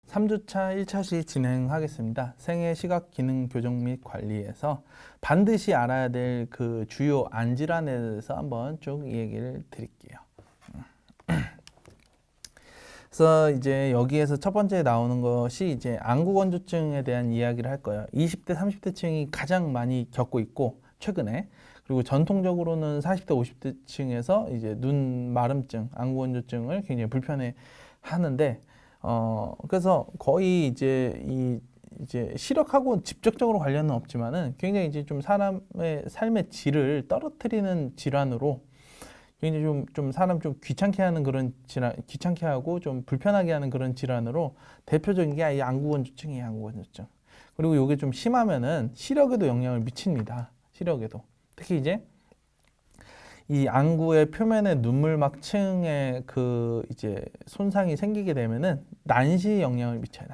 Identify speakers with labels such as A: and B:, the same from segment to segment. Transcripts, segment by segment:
A: (3주차) 1차시 진행하겠습니다. 생애 시각 기능 교정 및 관리에서 반드시 알아야 될 그 주요 안질환에 대해서 한번 쭉 얘기를 드릴게요. 그래서 이제 여기에서 첫 번째 나오는 것이 이제 안구건조증에 대한 이야기를 할 거예요. 20대, 30대층이 가장 많이 겪고 있고 최근에, 그리고 전통적으로는 40대, 50대층에서 이제 눈 마름증, 안구건조증을 굉장히 불편해 하는데, 그래서 거의 이제 시력하고 직접적으로 관련은 없지만은 굉장히 이제 좀 사람의 삶의 질을 떨어뜨리는 질환으로, 굉장히 좀 사람 좀 귀찮게 하는 그런 질환, 귀찮게 하고 좀 불편하게 하는 그런 질환으로 대표적인 게 이 안구건조증이에요, 안구건조증. 그리고 이게 좀 심하면은 시력에도 영향을 미칩니다. 시력에도. 특히 이제 이 안구의 표면에 눈물막층에 그 이제 손상이 생기게 되면은 난시에 영향을 미쳐요.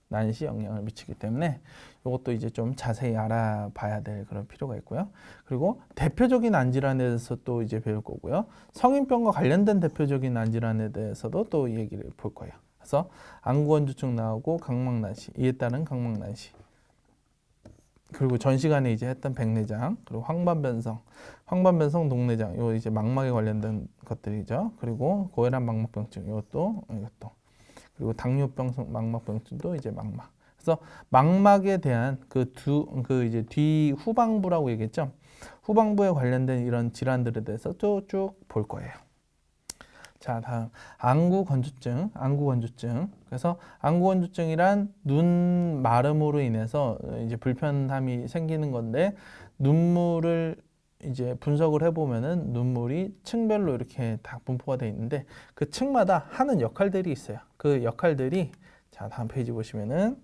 A: 난시 영향을 미치기 때문에 이것도 이제 좀 자세히 알아봐야 될 그런 필요가 있고요. 그리고 대표적인 안질환에 대해서 또 이제 배울 거고요. 성인병과 관련된 대표적인 안질환에 대해서도 또 얘기를 볼 거예요. 그래서 안구건조증 나오고 각막난시, 이에 따른 각막난시, 그리고 전 시간에 이제 했던 백내장, 그리고 황반변성 녹내장, 요 이제 망막에 관련된 것들이죠. 그리고 고혈압 망막병증, 이것도, 그리고 당뇨병 망막병증도 이제 망막. 그래서 망막에 대한 이제 뒤 후방부라고 얘기했죠. 후방부에 관련된 이런 질환들에 대해서 쭉 볼 거예요. 자, 다음 안구건조증. 그래서 안구건조증이란 눈 마름으로 인해서 이제 불편함이 생기는 건데, 눈물을 이제 분석을 해보면은 눈물이 층별로 이렇게 다 분포가 되어 있는데, 그 층마다 하는 역할들이 있어요. 그 역할들이, 자, 다음 페이지 보시면은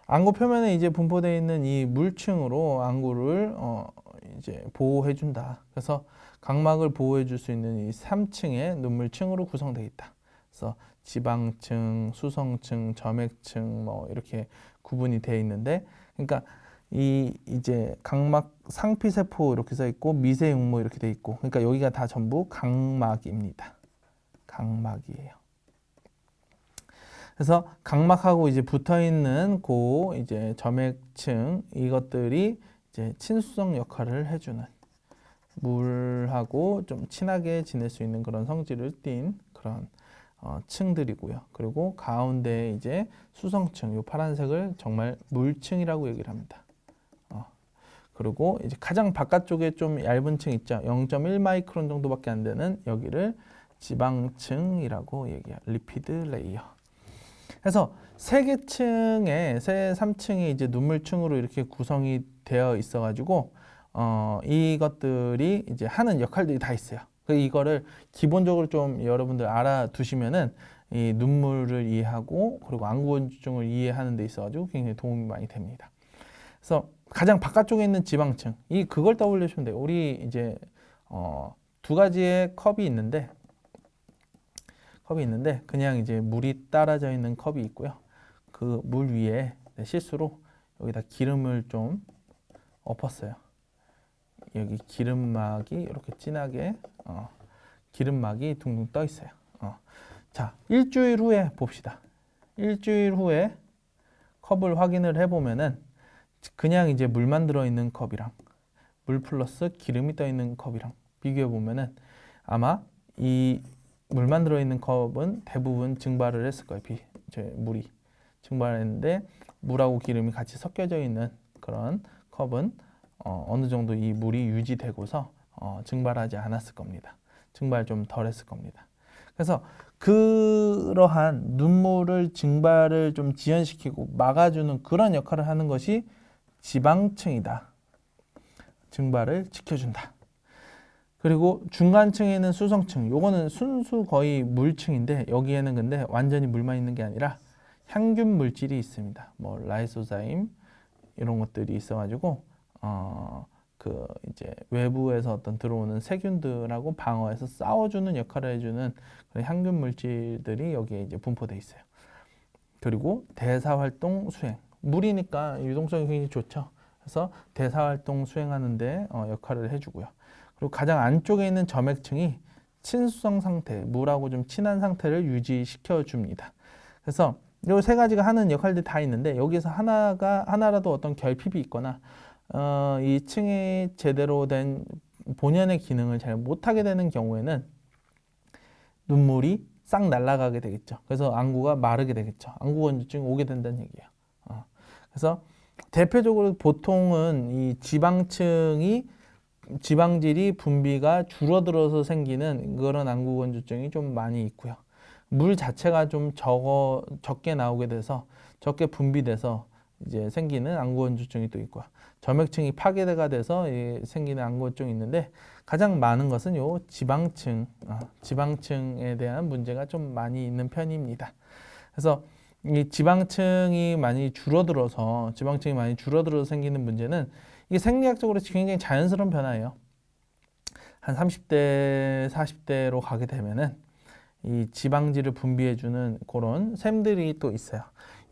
A: 안구 표면에 이제 분포되어 있는 이 물층으로 안구를 이제 보호해 준다. 그래서 각막을 보호해 줄 수 있는 이 3층의 눈물층으로 구성되어 있다. 그래서 지방층, 수성층, 점액층 뭐 이렇게 구분이 되어 있는데, 그러니까 이제 각막 상피세포 이렇게 써 있고 미세육모 이렇게 돼 있고, 그러니까 여기가 다 전부 각막입니다. 각막이에요. 그래서 각막하고 이제 붙어 있는 이제 점액층, 이것들이 이제 친수성 역할을 해주는, 물하고 좀 친하게 지낼 수 있는 그런 성질을 띤 그런 층들이고요. 그리고 가운데 이제 수성층, 요 파란색을 정말 물층이라고 얘기를 합니다. 그리고 이제 가장 바깥쪽에 좀 얇은 층 있죠. 0.1 마이크론 정도밖에 안 되는 여기를 지방층이라고 얘기해요. 리피드 레이어. 그래서 세 3층이 이제 눈물층으로 이렇게 구성이 되어 있어가지고 이것들이 이제 하는 역할들이 다 있어요. 이거를 기본적으로 좀 여러분들 알아두시면은 이 눈물을 이해하고, 그리고 안구건조증을 이해하는 데 있어가지고 굉장히 도움이 많이 됩니다. 그래서 가장 바깥쪽에 있는 지방층, 그걸 떠올리시면 돼요. 우리 이제 두 가지의 컵이 있는데 그냥 이제 물이 따라져 있는 컵이 있고요. 그 물 위에 실수로 여기다 기름을 좀 엎었어요. 여기 기름막이 이렇게 진하게 기름막이 둥둥 떠 있어요. 자, 일주일 후에 봅시다. 일주일 후에 컵을 확인을 해보면은 그냥 이제 물만 들어있는 컵이랑 물 플러스 기름이 떠 있는 컵이랑 비교해 보면은 아마 이 물만 들어있는 컵은 대부분 증발을 했을 거예요. 물이 증발했는데, 물하고 기름이 같이 섞여져 있는 그런 컵은 어느 정도 이 물이 유지되고서 증발하지 않았을 겁니다. 증발 좀 덜 했을 겁니다. 그래서 그러한 눈물을 증발을 좀 지연시키고 막아주는 그런 역할을 하는 것이 지방층이다. 증발을 지켜준다. 그리고 중간층에 있는 수성층, 요거는 순수 거의 물층인데, 여기에는 근데 완전히 물만 있는 게 아니라 향균 물질이 있습니다. 뭐 라이소자임 이런 것들이 있어가지고 이제 외부에서 어떤 들어오는 세균들하고 방어해서 싸워주는 역할을 해주는 그런 향균 물질들이 여기에 이제 분포돼 있어요. 그리고 대사활동 수행, 물이니까 유동성이 굉장히 좋죠. 그래서 대사 활동 수행하는데 역할을 해주고요. 그리고 가장 안쪽에 있는 점액층이 친수성 상태, 물하고 좀 친한 상태를 유지시켜 줍니다. 그래서 이 세 가지가 하는 역할들이 다 있는데 여기서 하나라도 어떤 결핍이 있거나 이 층이 제대로 된 본연의 기능을 잘 못하게 되는 경우에는 눈물이 싹 날아가게 되겠죠. 그래서 안구가 마르게 되겠죠. 안구 건조증이 오게 된다는 얘기예요. 그래서 대표적으로 보통은 이 지방질이 분비가 줄어들어서 생기는 그런 안구 건조증이 좀 많이 있고요. 물 자체가 좀 적게 나오게 돼서 적게 분비돼서 이제 생기는 안구 건조증이 또 있고요. 점액층이 파괴가 돼서 생기는 안구 건조증이 있는데 가장 많은 것은 요 지방층에 대한 문제가 좀 많이 있는 편입니다. 그래서 이 지방층이 많이 줄어들어서 생기는 문제는 이게 생리학적으로 굉장히 자연스러운 변화예요. 한 30대, 40대로 가게 되면은 이 지방질을 분비해주는 그런 샘들이 또 있어요.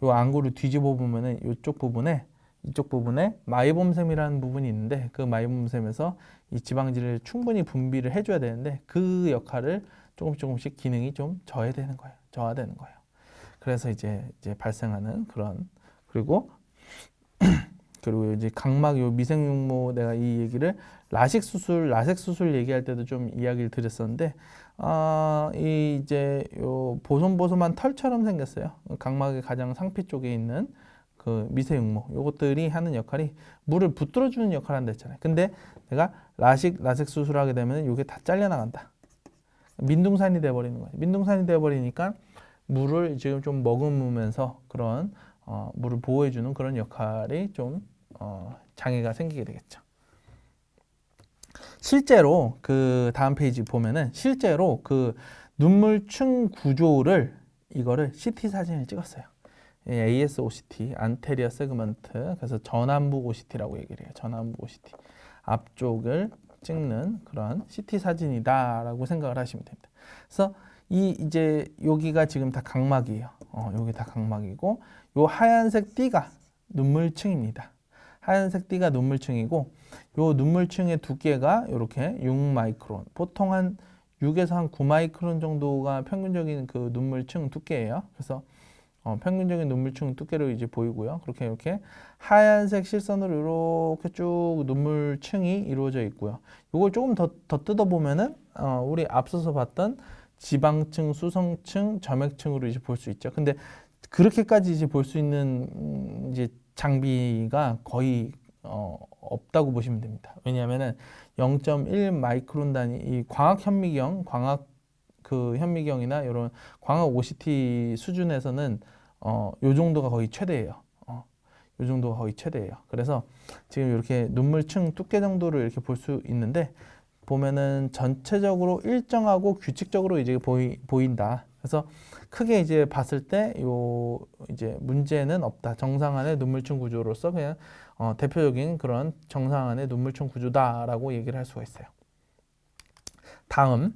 A: 이 안구를 뒤집어 보면은 이쪽 부분에 마이봄샘이라는 부분이 있는데 그 마이봄샘에서 이 지방질을 충분히 분비를 해줘야 되는데 그 역할을 조금씩 기능이 좀 저하되는 거예요. 그래서 이제 발생하는 그런 그리고 이제 각막 요 미생육모 내가 이 얘기를 라섹 수술 얘기할 때도 좀 이야기를 드렸었는데 이 이제 요 보송보송한 털처럼 생겼어요. 각막의 가장 상피 쪽에 있는 그 미세육모 요것들이 하는 역할이 물을 붙들어 주는 역할을 한다 했잖아요. 근데 내가 라섹 수술하게 되면 이게 다 잘려 나간다. 민둥산이 돼 버리는 거예요. 민둥산이 돼 버리니까 물을 지금 좀 머금으면서 그런 물을 보호해 주는 그런 역할이 좀 장애가 생기게 되겠죠. 실제로 그 다음 페이지 보면은 실제로 그 눈물층 구조를 이거를 CT 사진을 찍었어요. AS OCT, 안테리어 세그먼트, 그래서 전완부 OCT라고 얘기를 해요. 전완부 OCT. 앞쪽을 찍는 그런 CT 사진이다라고 생각을 하시면 됩니다. 그래서 이제 여기가 지금 다 각막이에요. 여기 다 각막이고 요 하얀색 띠가 눈물층입니다. 하얀색 띠가 눈물층이고 요 눈물층의 두께가 이렇게 6마이크론. 보통 한 6에서 한 9마이크론 정도가 평균적인 그 눈물층 두께예요. 그래서 평균적인 눈물층 두께로 이제 보이고요. 이렇게 하얀색 실선으로 이렇게 쭉 눈물층이 이루어져 있고요. 이걸 조금 더 뜯어 보면은 우리 앞서서 봤던 지방층, 수성층, 점액층으로 이제 볼 수 있죠. 근데 그렇게까지 이제 볼 수 있는 이제 장비가 거의 없다고 보시면 됩니다. 왜냐하면은 0.1 마이크론 단위 이 광학 현미경이나 이런 광학 OCT 수준에서는 요 정도가 거의 최대예요. 요 정도가 거의 최대예요. 그래서 지금 이렇게 눈물층 두께 정도를 이렇게 볼 수 있는데 보면은 전체적으로 일정하고 규칙적으로 이제 보인다. 그래서 크게 이제 봤을 때 요 이제 문제는 없다. 정상안의 눈물층 구조로서 그냥 대표적인 그런 정상안의 눈물층 구조다라고 얘기를 할 수가 있어요. 다음,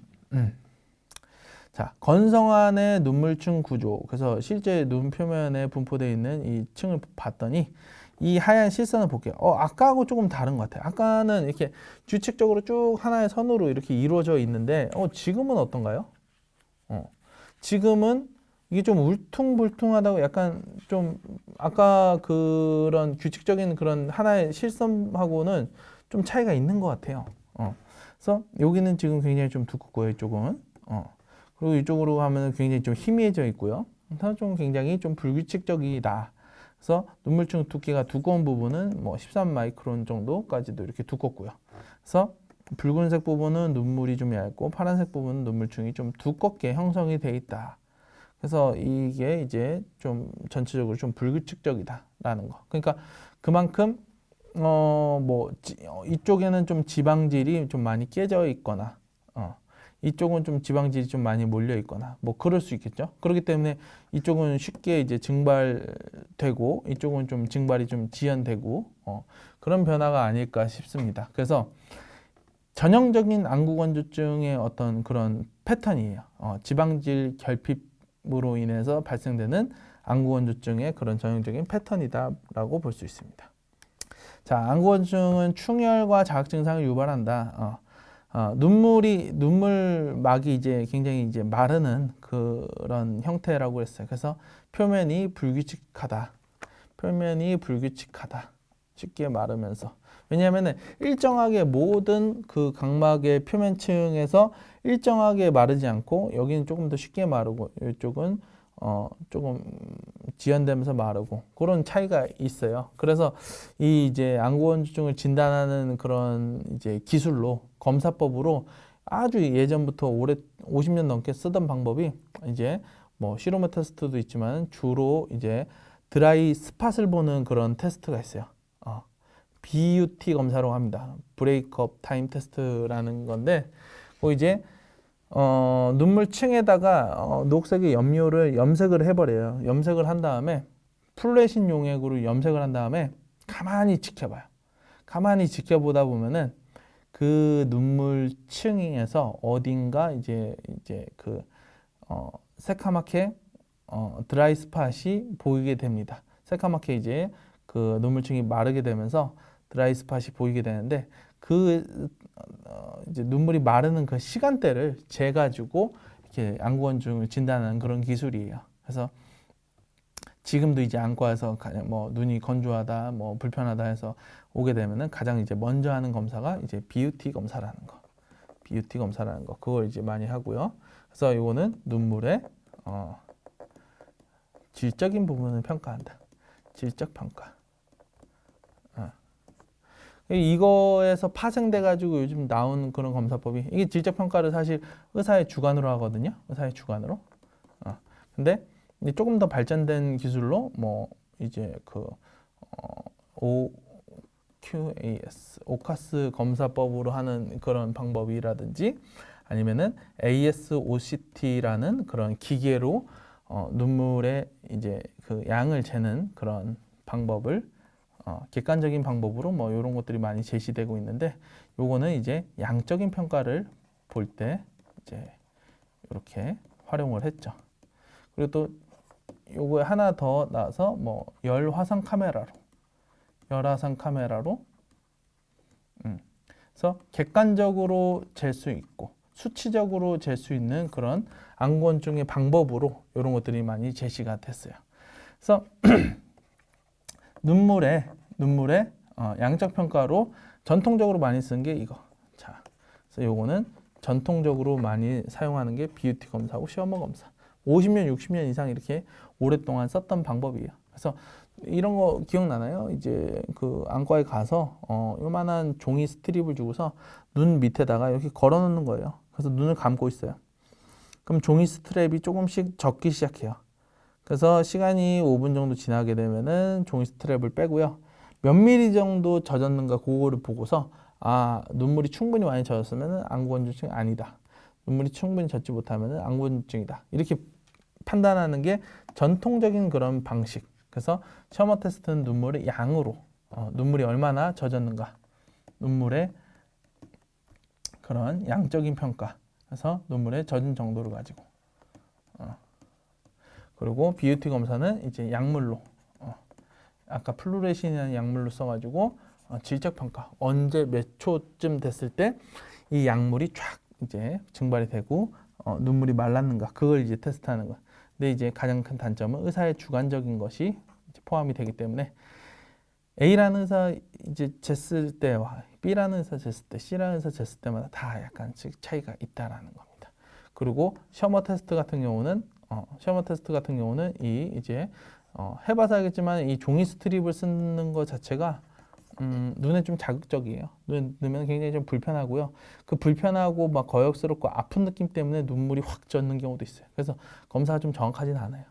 A: 자 건성안의 눈물층 구조. 그래서 실제 눈 표면에 분포되어 있는 이 층을 봤더니 이 하얀 실선을 볼게요. 아까하고 조금 다른 것 같아요. 아까는 이렇게 규칙적으로 쭉 하나의 선으로 이렇게 이루어져 있는데, 지금은 어떤가요? 지금은 이게 좀 울퉁불퉁하다고 약간 좀 아까 그런 규칙적인 그런 하나의 실선하고는 좀 차이가 있는 것 같아요. 그래서 여기는 지금 굉장히 좀 두껍고요. 이쪽은. 그리고 이쪽으로 하면 굉장히 좀 희미해져 있고요. 그래서 좀 굉장히 좀 불규칙적이다. 그래서 눈물층 두께가 두꺼운 부분은 뭐 13마이크론 정도까지도 이렇게 두껍고요. 그래서 붉은색 부분은 눈물이 좀 얇고 파란색 부분은 눈물층이 좀 두껍게 형성이 돼 있다. 그래서 이게 이제 좀 전체적으로 좀 불규칙적이다라는 거. 그러니까 그만큼 이쪽에는 좀 지방질이 좀 많이 깨져 있거나 이쪽은 좀 지방질이 좀 많이 몰려 있거나 뭐 그럴 수 있겠죠. 그렇기 때문에 이쪽은 쉽게 이제 증발되고 이쪽은 좀 증발이 좀 지연되고 그런 변화가 아닐까 싶습니다. 그래서 전형적인 안구 건조증의 어떤 그런 패턴이에요. 지방질 결핍으로 인해서 발생되는 안구건조증의 그런 전형적인 패턴이다라고 볼 수 있습니다. 자, 안구건조증은 충혈과 자극 증상을 유발한다. 눈물막이 이제 굉장히 이제 마르는 그런 형태라고 했어요. 그래서 표면이 불규칙하다. 쉽게 마르면서. 왜냐하면 일정하게 모든 그 각막의 표면층에서 일정하게 마르지 않고 여기는 조금 더 쉽게 마르고 이쪽은 조금 지연되면서 마르고 그런 차이가 있어요. 그래서 이 이제 안구건조증을 진단하는 그런 이제 기술로 검사법으로 아주 예전부터 오래 50년 넘게 쓰던 방법이 이제 뭐 시로메 테스트도 있지만 주로 이제 드라이 스팟을 보는 그런 테스트가 있어요. BUT 검사라고 합니다. 브레이크업 타임 테스트라는 건데, 이제 눈물층에다가 녹색의 염료를 염색을 해버려요. 염색을 한 다음에 플루레신 용액으로 염색을 한 다음에 가만히 지켜봐요. 가만히 지켜보다 보면은 그 눈물층에서 어딘가 이제 그 새카맣게 드라이 스팟이 보이게 됩니다. 새카맣게 이제 그 눈물층이 마르게 되면서 드라이 스팟이 보이게 되는데 그 이제 눈물이 마르는 그 시간대를 재가지고 이렇게 안구건조증을 진단하는 그런 기술이에요. 그래서 지금도 이제 안과에서 뭐 눈이 건조하다, 뭐 불편하다 해서 오게 되면은 가장 이제 먼저 하는 검사가 이제 BUT 검사라는 거. 그걸 이제 많이 하고요. 그래서 이거는 눈물의 질적인 부분을 평가한다. 질적 평가. 이거에서 파생돼 가지고 요즘 나온 그런 검사법이 이게 질적 평가를 사실 의사의 주관으로 하거든요. 의사의 주관으로. 근데 조금 더 발전된 기술로 뭐 이제 그 OQAS, 오카스 검사법으로 하는 그런 방법이라든지 아니면은 ASOCT라는 그런 기계로 눈물의 이제 그 양을 재는 그런 방법을 객관적인 방법으로 뭐 이런 것들이 많이 제시되고 있는데 요거는 이제 양적인 평가를 볼 때 이제 이렇게 활용을 했죠. 그리고 또 요거에 하나 더 나서 뭐 열화상 카메라로 그래서 객관적으로 잴 수 있고 수치적으로 잴 수 있는 그런 안구건조증의 방법으로 이런 것들이 많이 제시가 됐어요. 그래서 눈물의 양적 평가로 전통적으로 많이 쓰는 게 이거. 자, 그래서 요거는 전통적으로 많이 사용하는 게 BUT 검사하고 시어머 검사. 50년, 60년 이상 이렇게 오랫동안 썼던 방법이에요. 그래서 이런 거 기억나나요? 이제 그 안과에 가서 요만한 종이 스트립을 주고서 눈 밑에다가 이렇게 걸어 놓는 거예요. 그래서 눈을 감고 있어요. 그럼 종이 스트랩이 조금씩 젖기 시작해요. 그래서 시간이 5분 정도 지나게 되면은 종이 스트랩을 빼고요. 몇 미리 정도 젖었는가 그거를 보고서 눈물이 충분히 많이 젖었으면 안구건조증이 아니다. 눈물이 충분히 젖지 못하면 안구건조증이다. 이렇게 판단하는 게 전통적인 그런 방식. 그래서 셔머 테스트는 눈물의 양으로 눈물이 얼마나 젖었는가 눈물의 그런 양적인 평가. 그래서 눈물의 젖은 정도를 가지고 그리고 BUT 검사는 이제 약물로 아까 플루레신이라는 약물로 써가지고 질적 평가 언제 몇 초쯤 됐을 때 이 약물이 쫙 이제 증발이 되고 눈물이 말랐는가 그걸 이제 테스트하는 거. 근데 이제 가장 큰 단점은 의사의 주관적인 것이 이제 포함이 되기 때문에 A라는 의사 이제 쟀을 때와 B라는 의사 쟀을 때, C라는 의사 쟀을 때마다 다 약간씩 차이가 있다라는 겁니다. 그리고 셔머 테스트 같은 경우는 이 이제 해봐서 알겠지만 이 종이 스트립을 쓰는 것 자체가 눈에 좀 자극적이에요. 눈에 넣으면 굉장히 좀 불편하고요. 그 불편하고 막 거역스럽고 아픈 느낌 때문에 눈물이 확 젖는 경우도 있어요. 그래서 검사가 좀 정확하지는 않아요.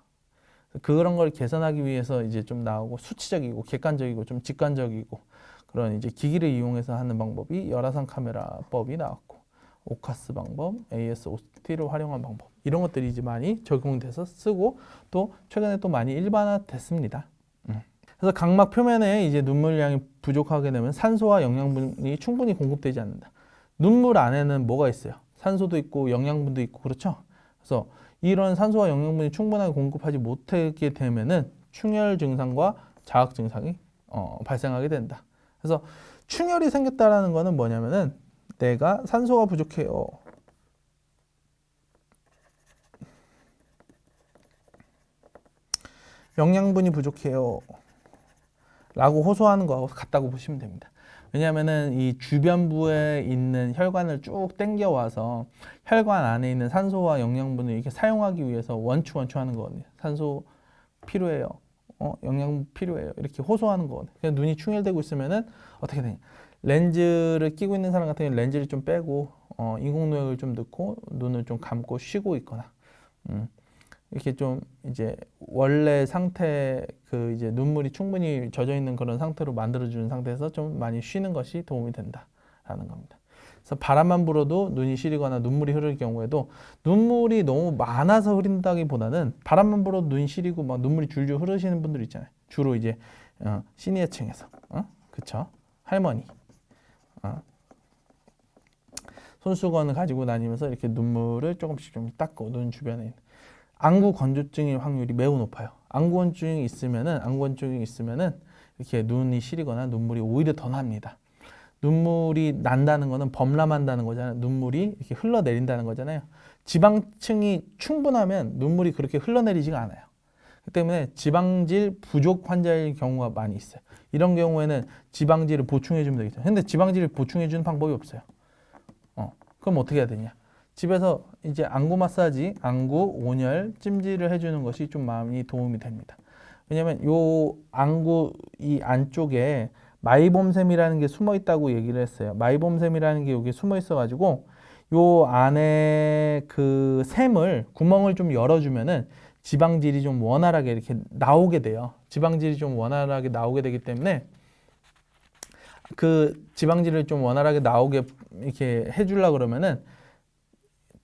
A: 그런 걸 개선하기 위해서 이제 좀 나오고 수치적이고 객관적이고 좀 직관적이고 그런 이제 기기를 이용해서 하는 방법이 열화상 카메라법이 나왔고 오카스 방법, ASOCT를 활용한 방법 이런 것들이 이제 많이 적용돼서 쓰고 또 최근에 또 많이 일반화됐습니다. 그래서 각막 표면에 이제 눈물량이 부족하게 되면 산소와 영양분이 충분히 공급되지 않는다. 눈물 안에는 뭐가 있어요? 산소도 있고 영양분도 있고 그렇죠? 그래서 이런 산소와 영양분이 충분하게 공급하지 못하게 되면은 충혈 증상과 자악 증상이 발생하게 된다. 그래서 충혈이 생겼다라는 거는 뭐냐면은 내가 산소가 부족해요. 영양분이 부족해요. 라고 호소하는 거하고 같다고 보시면 됩니다. 왜냐하면은 이 주변부에 있는 혈관을 쭉 당겨와서 혈관 안에 있는 산소와 영양분을 이렇게 사용하기 위해서 원추 하는 거거든요. 산소 필요해요. 영양분 필요해요. 이렇게 호소하는 거거든요. 그냥 눈이 충혈되고 있으면은 어떻게 되냐? 렌즈를 끼고 있는 사람 같은 경우는 렌즈를 좀 빼고 인공노역을 좀 넣고 눈을 좀 감고 쉬고 있거나 이렇게 좀 이제 원래 상태 그 이제 눈물이 충분히 젖어 있는 그런 상태로 만들어주는 상태에서 좀 많이 쉬는 것이 도움이 된다라는 겁니다. 그래서 바람만 불어도 눈이 시리거나 눈물이 흐를 경우에도 눈물이 너무 많아서 흐린다기보다는 바람만 불어도 눈이 시리고 막 눈물이 줄줄 흐르시는 분들 있잖아요. 주로 이제 시니어층에서 그쵸? 할머니 손수건을 가지고 다니면서 이렇게 눈물을 조금씩 좀 닦고 눈 주변에 있는 안구 건조증의 확률이 매우 높아요. 안구 건조증이 있으면은 이렇게 눈이 시리거나 눈물이 오히려 더 납니다. 눈물이 난다는 거는 범람한다는 거잖아요. 눈물이 이렇게 흘러내린다는 거잖아요. 지방층이 충분하면 눈물이 그렇게 흘러내리지가 않아요. 그 때문에 지방질 부족 환자일 경우가 많이 있어요. 이런 경우에는 지방질을 보충해 주면 되겠죠. 근데 지방질을 보충해 주는 방법이 없어요. 그럼 어떻게 해야 되냐? 집에서 이제 안구 마사지, 안구 온열, 찜질을 해주는 것이 좀 많이 도움이 됩니다. 왜냐면 요 안구 이 안쪽에 마이봄샘이라는 게 숨어 있다고 얘기를 했어요. 마이봄샘이라는 게 여기 숨어 있어가지고 요 안에 그 샘을 구멍을 좀 열어주면은 지방질이 좀 원활하게 이렇게 나오게 돼요. 지방질이 좀 원활하게 나오게 되기 때문에 그 지방질을 좀 원활하게 나오게 이렇게 해주려 그러면은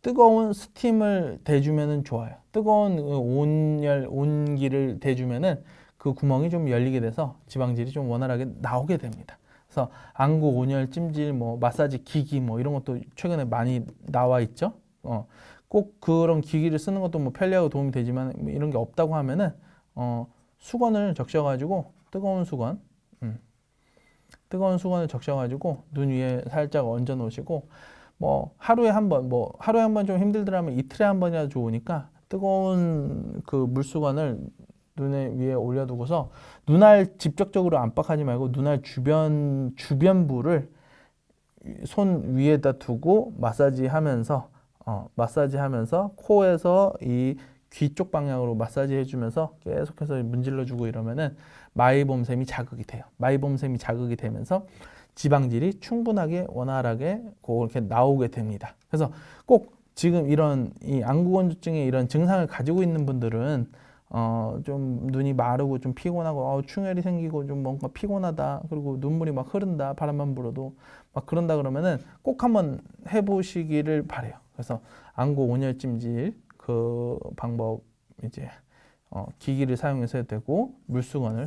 A: 뜨거운 스팀을 대주면은 좋아요. 뜨거운 온기를 대주면은 그 구멍이 좀 열리게 돼서 지방질이 좀 원활하게 나오게 됩니다. 그래서 안구 온열 찜질 뭐 마사지 기기 뭐 이런 것도 최근에 많이 나와 있죠. 꼭 그런 기기를 쓰는 것도 뭐 편리하고 도움이 되지만 이런 게 없다고 하면은 수건을 적셔가지고 뜨거운 수건을 적셔가지고 눈 위에 살짝 얹어 놓으시고 뭐 하루에 한 번 좀 힘들더라면 이틀에 한 번이라도 좋으니까 뜨거운 그 물수건을 눈에 위에 올려두고서 눈알 직접적으로 압박하지 말고 눈알 주변부를 손 위에다 두고 마사지하면서 코에서 이 귀 쪽 방향으로 마사지 해주면서 계속해서 문질러주고 이러면은 마이봄샘이 자극이 돼요. 마이봄샘이 자극이 되면서 지방질이 충분하게 원활하게 그렇게 나오게 됩니다. 그래서 꼭 지금 이런 이 안구건조증의 이런 증상을 가지고 있는 분들은 좀 눈이 마르고 좀 피곤하고 충혈이 생기고 좀 뭔가 피곤하다 그리고 눈물이 막 흐른다 바람만 불어도 막 그런다 그러면은 꼭 한번 해보시기를 바래요. 그래서 안구 온열 찜질 그 방법 이제 기기를 사용해서 해도 되고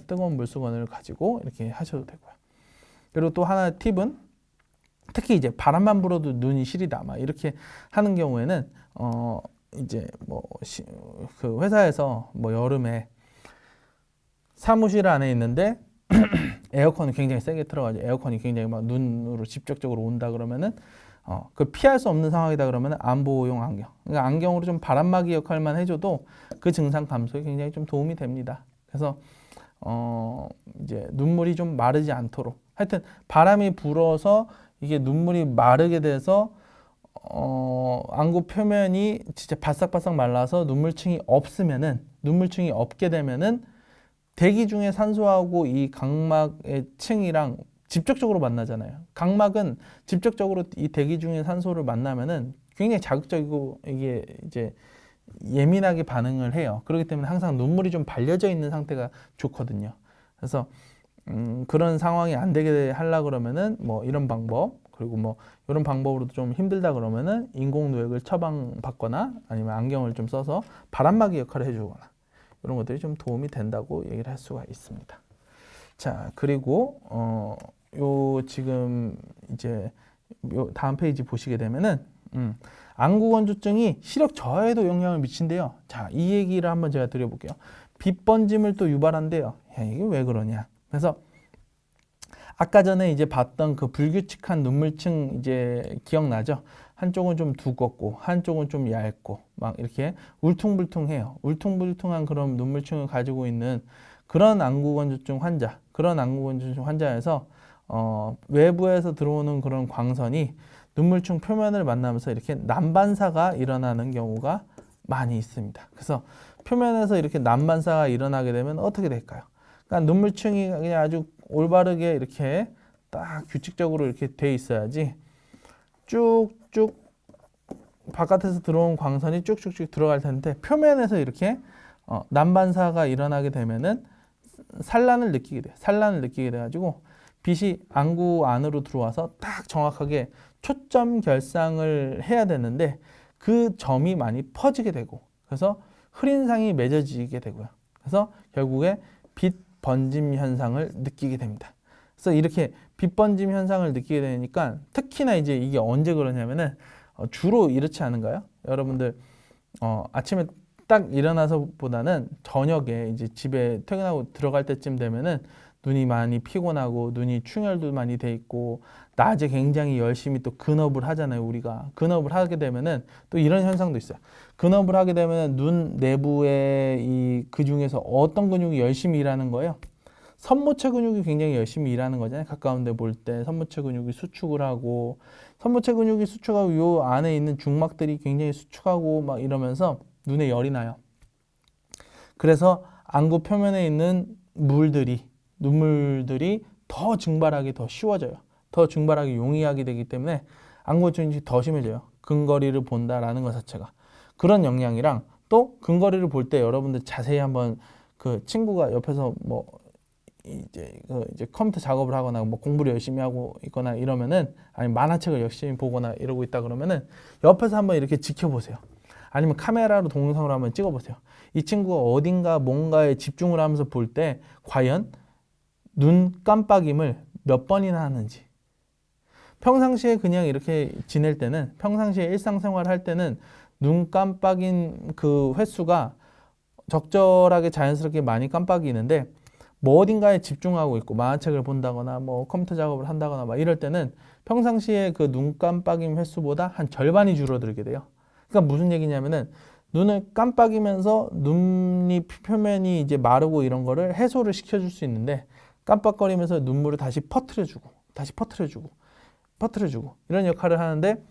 A: 뜨거운 물수건을 가지고 이렇게 하셔도 되고요. 그리고 또 하나의 팁은 특히 이제 바람만 불어도 눈이 시리다 막 이렇게 하는 경우에는 이제 뭐 그 회사에서 뭐 여름에 사무실 안에 있는데 에어컨이 굉장히 세게 틀어가지고 에어컨이 굉장히 막 눈으로 직접적으로 온다 그러면은 그 피할 수 없는 상황이다 그러면은 안보용 안경. 그러니까 안경으로 좀 바람막이 역할만 해줘도 그 증상 감소에 굉장히 좀 도움이 됩니다. 그래서 이제 눈물이 좀 마르지 않도록 하여튼 바람이 불어서 이게 눈물이 마르게 돼서 안구 표면이 진짜 바싹바싹 말라서 눈물층이 없게 되면은 대기 중에 산소하고 이 각막의 층이랑 직접적으로 만나잖아요. 각막은 직접적으로 이 대기 중에 산소를 만나면은 굉장히 자극적이고 이게 이제 예민하게 반응을 해요. 그렇기 때문에 항상 눈물이 좀 발려져 있는 상태가 좋거든요. 그래서 그런 상황이 안 되게 하려 그러면은 뭐 이런 방법 그리고 뭐 이런 방법으로도 좀 힘들다 그러면은 인공노역을 처방받거나 아니면 안경을 좀 써서 바람막이 역할을 해주거나 이런 것들이 좀 도움이 된다고 얘기를 할 수가 있습니다. 자, 그리고 요 지금 이제 요 다음 페이지 보시게 되면은 안구 건조증이 시력 저하에도 영향을 미친대요. 자, 이 얘기를 한번 제가 드려볼게요. 빛 번짐을 또 유발한대요. 야, 이게 왜 그러냐? 그래서 아까 전에 이제 봤던 그 불규칙한 눈물층 이제 기억나죠? 한쪽은 좀 두껍고 한쪽은 좀 얇고 막 이렇게 울퉁불퉁해요. 울퉁불퉁한 그런 눈물층을 가지고 있는 그런 안구건조증 환자, 그런 안구건조증 환자에서 외부에서 들어오는 그런 광선이 눈물층 표면을 만나면서 이렇게 난반사가 일어나는 경우가 많이 있습니다. 그래서 표면에서 이렇게 난반사가 일어나게 되면 어떻게 될까요? 그러니까 눈물층이 그냥 아주 올바르게 이렇게 딱 규칙적으로 이렇게 돼 있어야지 쭉쭉 바깥에서 들어온 광선이 쭉쭉쭉 들어갈 텐데 표면에서 이렇게 난반사가 일어나게 되면은 산란을 느끼게 돼요. 산란을 느끼게 돼가지고 빛이 안구 안으로 들어와서 딱 정확하게 초점 결상을 해야 되는데 그 점이 많이 퍼지게 되고 그래서 흐린상이 맺어지게 되고요. 그래서 결국에 빛 번짐 현상을 느끼게 됩니다. 그래서 이렇게 빛 번짐 현상을 느끼게 되니까 특히나 이제 이게 언제 그러냐면은 주로 이렇지 않은가요? 여러분들 아침에 딱 일어나서보다는 저녁에 이제 집에 퇴근하고 들어갈 때쯤 되면은 눈이 많이 피곤하고 눈이 충혈도 많이 돼 있고 낮에 굉장히 열심히 또 근업을 하잖아요. 우리가 근업을 하게 되면은 또 이런 현상도 있어요. 근업을 하게 되면은 눈 내부에 그 중에서 어떤 근육이 열심히 일하는 거예요? 선모체 근육이 굉장히 열심히 일하는 거잖아요. 가까운 데 볼 때 선모체 근육이 수축을 하고 선모체 근육이 수축하고 요 안에 있는 중막들이 굉장히 수축하고 막 이러면서 눈에 열이 나요. 그래서 안구 표면에 있는 눈물들이 더 증발하기 더 쉬워져요. 더 증발하기 용이하게 되기 때문에 안구건조증이 더 심해져요. 근거리를 본다라는 것 자체가. 그런 영향이랑 또 근거리를 볼 때 여러분들 자세히 한번 그 친구가 옆에서 뭐 이제 컴퓨터 작업을 하거나 뭐 공부를 열심히 하고 있거나 이러면은 아니면 만화책을 열심히 보거나 이러고 있다 그러면은 옆에서 한번 이렇게 지켜보세요. 아니면 카메라로 동영상으로 한번 찍어보세요. 이 친구가 어딘가 뭔가에 집중을 하면서 볼 때 과연 눈 깜빡임을 몇 번이나 하는지. 평상시에 그냥 이렇게 지낼 때는 평상시에 일상생활 할 때는 눈 깜빡인 그 횟수가 적절하게 자연스럽게 많이 깜빡이는데 뭐 어딘가에 집중하고 있고 만화책을 본다거나 뭐 컴퓨터 작업을 한다거나 막 이럴 때는 평상시에 그 눈 깜빡임 횟수보다 한 절반이 줄어들게 돼요. 그러니까 무슨 얘기냐면은 눈을 깜빡이면서 눈이 표면이 이제 마르고 이런 거를 해소를 시켜줄 수 있는데 깜빡거리면서 눈물을 다시 퍼트려주고 이런 역할을 하는데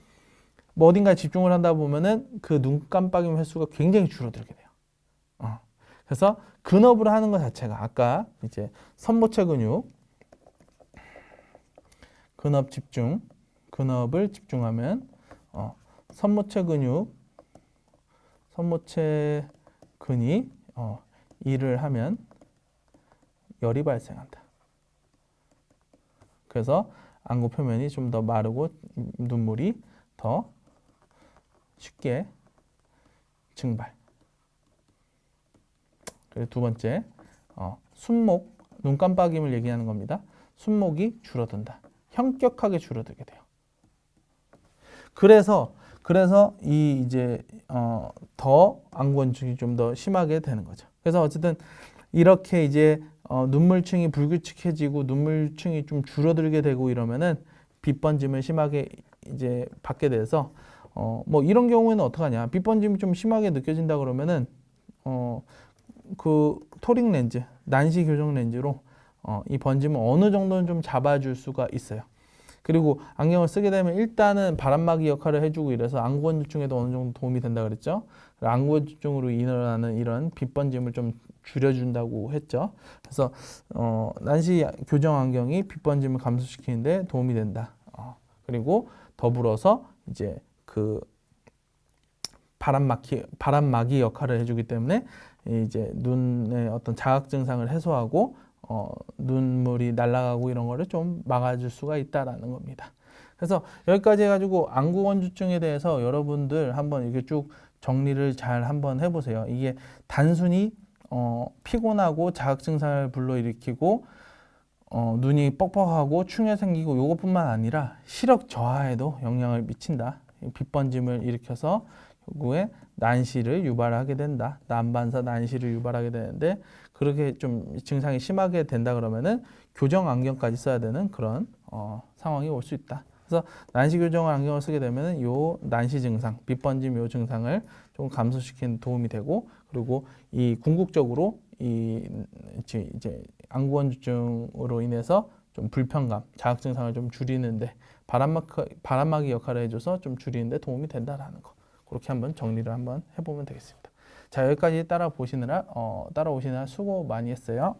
A: 뭐 어딘가에 집중을 한다 보면은 그 눈 깜빡임 횟수가 굉장히 줄어들게 돼요. 그래서 근업을 하는 것 자체가 아까 이제 선모체 근육 근업을 집중하면 선모체 근이 일을 하면 열이 발생한다. 그래서 안구 표면이 좀 더 마르고 눈물이 더 쉽게 증발. 그리고 두 번째, 순목, 눈 깜빡임을 얘기하는 겁니다. 순목이 줄어든다. 현격하게 줄어들게 돼요. 그래서 이 이제 더 안구건조증이 좀 더 심하게 되는 거죠. 그래서 어쨌든 이렇게 이제 눈물층이 불규칙해지고 눈물층이 좀 줄어들게 되고 이러면은 빛 번짐을 심하게 이제 받게 돼서 뭐 이런 경우에는 어떡하냐? 빛 번짐이 좀 심하게 느껴진다 그러면은 그 토릭 렌즈, 난시 교정 렌즈로 이 번짐을 어느 정도는 좀 잡아줄 수가 있어요. 그리고 안경을 쓰게 되면 일단은 바람막이 역할을 해주고 이래서 안구건조증에도 어느 정도 도움이 된다 그랬죠. 안구건조증으로 일어나는 이런 빛 번짐을 좀 줄여준다고 했죠. 그래서 난시 교정 안경이 빛 번짐을 감소시키는데 도움이 된다. 그리고 더불어서 이제 그 바람막이 역할을 해주기 때문에 이제 눈의 어떤 자각 증상을 해소하고 눈물이 날아가고 이런 거를 좀 막아줄 수가 있다라는 겁니다. 그래서 여기까지 해가지고 안구건조증에 대해서 여러분들 한번 이렇게 쭉 정리를 잘 한번 해보세요. 이게 단순히 피곤하고 자각 증상을 불러일으키고 눈이 뻑뻑하고 충혈 생기고 요것뿐만 아니라 시력 저하에도 영향을 미친다. 빛 번짐을 일으켜서 결국에 난시를 유발하게 된다. 난반사 난시를 유발하게 되는데 그렇게 좀 증상이 심하게 된다 그러면은 교정 안경까지 써야 되는 그런 상황이 올 수 있다. 그래서 난시 교정 안경을 쓰게 되면은 요 난시 증상, 빛 번짐 요 증상을 좀 감소시키는 도움이 되고 그리고 이 궁극적으로 이 이제 안구건조증으로 인해서 좀 불편감, 자극 증상을 좀 줄이는데 바람막이 역할을 해줘서 좀 줄이는데 도움이 된다라는 거. 그렇게 한번 정리를 한번 해보면 되겠습니다. 자, 여기까지 따라오시느라 수고 많이 했어요.